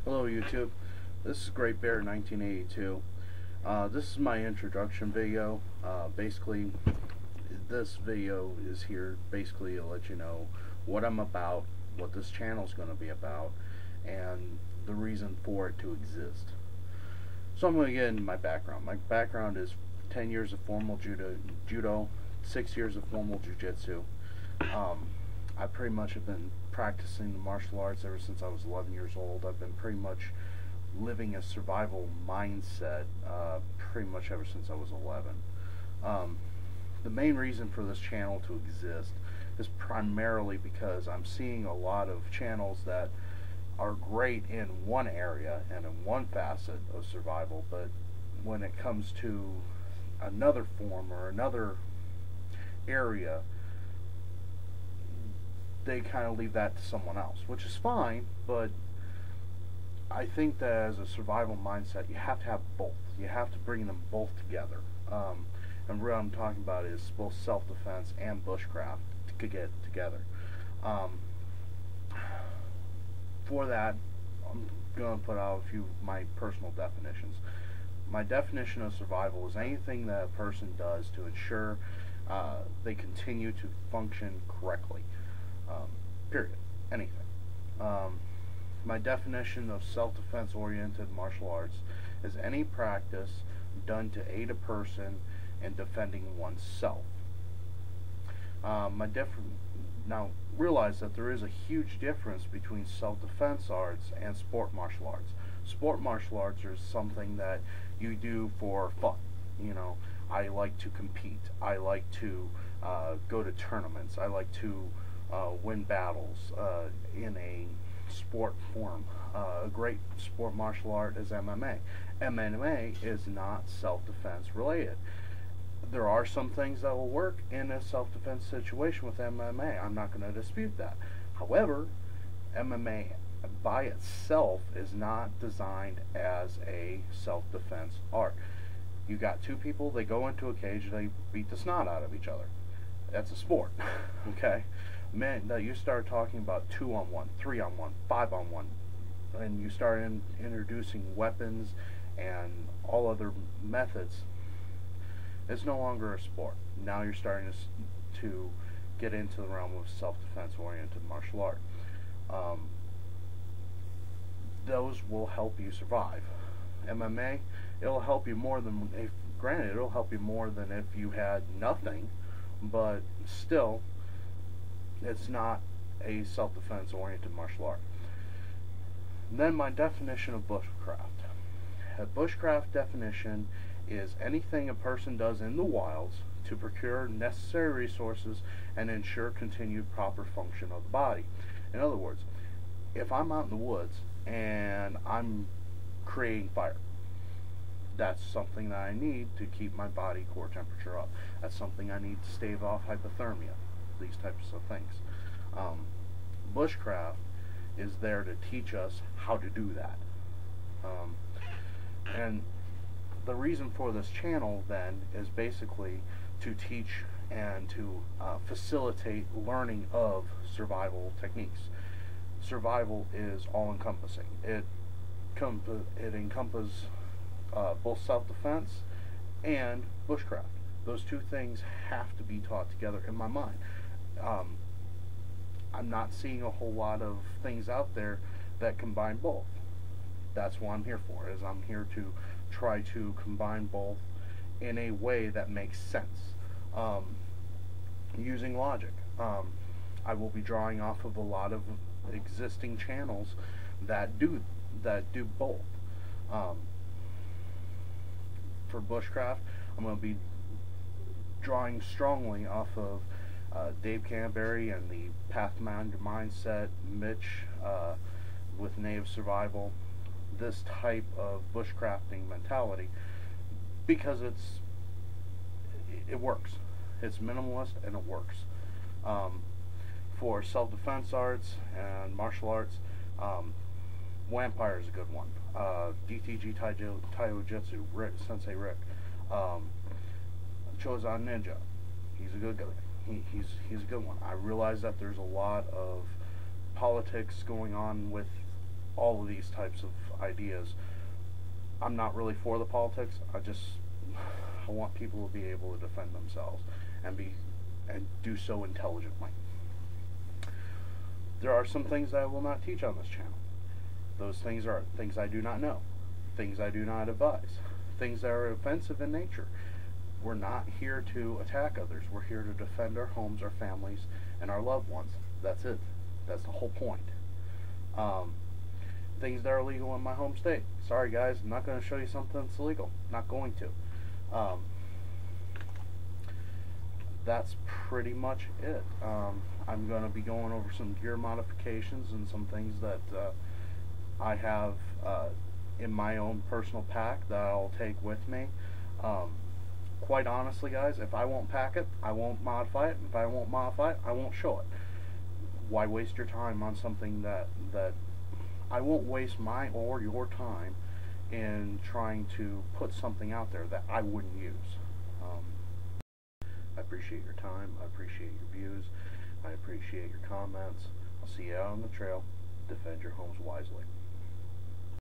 Hello YouTube, this is Greatbear 1982. This is my introduction video. Basically, this video is here basically to let you know what I'm about, what this channel is going to be about, and the reason for it to exist. So I'm going to get into my background. My background is 10 years of formal judo, 6 years of formal jiu-jitsu. I pretty much have been practicing the martial arts ever since I was 11 years old. I've been pretty much living a survival mindset pretty much ever since I was 11. The main reason for this channel to exist is primarily because I'm seeing a lot of channels that are great in one area and in one facet of survival, but when it comes to another form or another area, they kind of leave that to someone else, which is fine, but I think that as a survival mindset, you have to have both. You have to bring them both together. And what I'm talking about is both self-defense and bushcraft to get together. For that, I'm going to put out a few of my personal definitions. My definition of survival is anything that a person does to ensure they continue to function correctly. Period. Anything. My definition of self-defense oriented martial arts is any practice done to aid a person in defending oneself. Now realize that there is a huge difference between self-defense arts and sport martial arts. Sport martial arts are something that you do for fun. You know, I like to compete. I like to go to tournaments. I like to win battles in a sport form. A great sport martial art is MMA. MMA is not self-defense related. There are some things that will work in a self-defense situation with MMA. I'm not going to dispute that. However, MMA by itself is not designed as a self-defense art. You got two people, they go into a cage, they beat the snot out of each other. That's a sport. Okay? Man, now you start talking about 2-on-1, 3-on-1, 5-on-1, and you start introducing weapons and all other methods. It's no longer a sport. Now you're starting to get into the realm of self-defense oriented martial art. Those will help you survive. MMA, it'll help you more than, granted, it'll help you more than if you had nothing, but still, it's not a self-defense oriented martial art. And then my definition of bushcraft. A bushcraft definition is anything a person does in the wilds to procure necessary resources and ensure continued proper function of the body. In other words, if I'm out in the woods and I'm creating fire, that's something that I need to keep my body core temperature up. That's something I need to stave off hypothermia. These types of things. Bushcraft is there to teach us how to do that. And the reason for this channel then is basically to teach and to facilitate learning of survival techniques. Survival is all-encompassing. It encompasses both self-defense and bushcraft. Those two things have to be taught together in my mind. I'm not seeing a whole lot of things out there that combine both. That's what I'm here for, is I'm here to try to combine both in a way that makes sense, using logic. I will be drawing off of a lot of existing channels that do both. For bushcraft, I'm going to be drawing strongly off of Dave Canterbury and the Pathfinder mindset, Mitch with native survival, this type of bushcrafting mentality, because it works. It's minimalist and it works. For self-defense arts and martial arts, Vampire is a good one. DTG Taijutsu, Sensei Rick, Chozan Ninja, he's a good guy. He's a good one. I realize that there's a lot of politics going on with all of these types of ideas. I'm not really for the politics. I want people to be able to defend themselves and do so intelligently. There are some things that I will not teach on this channel. Those things are things I do not know, things I do not advise, things that are offensive in nature. We're not here to attack others. We're here to defend our homes, our families, and our loved ones. That's it. That's the whole point. Things that are legal in my home state. Sorry guys, I'm not going to show you something that's illegal. Not going to. That's pretty much it. I'm going to be going over some gear modifications and some things that I have in my own personal pack that I'll take with me. Quite honestly guys, if I won't pack it, I won't modify it. If I won't modify it, I won't show it. Why waste your time on something that I won't waste my or your time in trying to put something out there that I wouldn't use. I appreciate your time. I appreciate your views. I appreciate your comments. I'll see you out on the trail. Defend your homes wisely.